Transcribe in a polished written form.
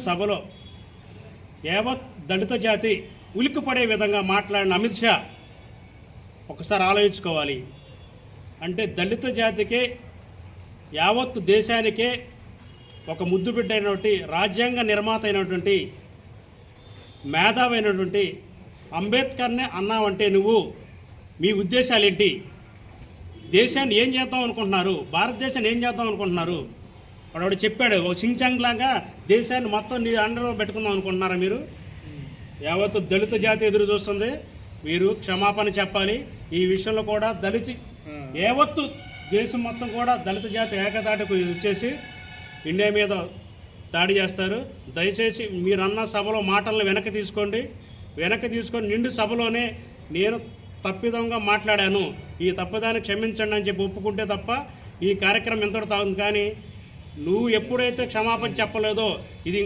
సభలో యావత్ దళిత జాతి ఉలిక్కిపడే విధంగా మాట్లాడిన అమిత్ షా ఒకసారి ఆలోచించుకోవాలి. అంటే దళిత జాతికే యావత్ దేశానికే ఒక ముద్దు బిడ్డ అయినటువంటి రాజ్యాంగ నిర్మాత అయినటువంటి మేధావైనటువంటి అంబేద్కర్నే అన్నావంటే నువ్వు మీ ఉద్దేశాలు ఏంటి? దేశాన్ని ఏం చేద్దాం అనుకుంటున్నారు? భారతదేశాన్ని ఏం చేద్దాం అనుకుంటున్నారు? వాడు చెప్పాడు ఒక సించాంగ్ లాగా దేశాన్ని మొత్తం నీ అండలో పెట్టుకుందాం అనుకుంటున్నారా మీరు? యావత్తు దళిత జాతి ఎదురు చూస్తుంది. మీరు క్షమాపణ చెప్పాలి. ఈ విషయంలో కూడా యావత్తు దేశం మొత్తం కూడా దళిత జాతి ఏకతాటికి వచ్చేసి ఇండియా మీద దాడి చేస్తారు. దయచేసి మీరన్న సభలో మాటలను వెనక్కి తీసుకొని నిండు సభలోనే నేను తప్పిదంగా మాట్లాడాను, ఈ తప్పిదాన్ని క్షమించండి అని చెప్పి ఒప్పుకుంటే తప్ప ఈ కార్యక్రమం ఎంతటి తాగుతుంది. కానీ నువ్వు ఎప్పుడైతే క్షమాపణ చెప్పలేదో ఇది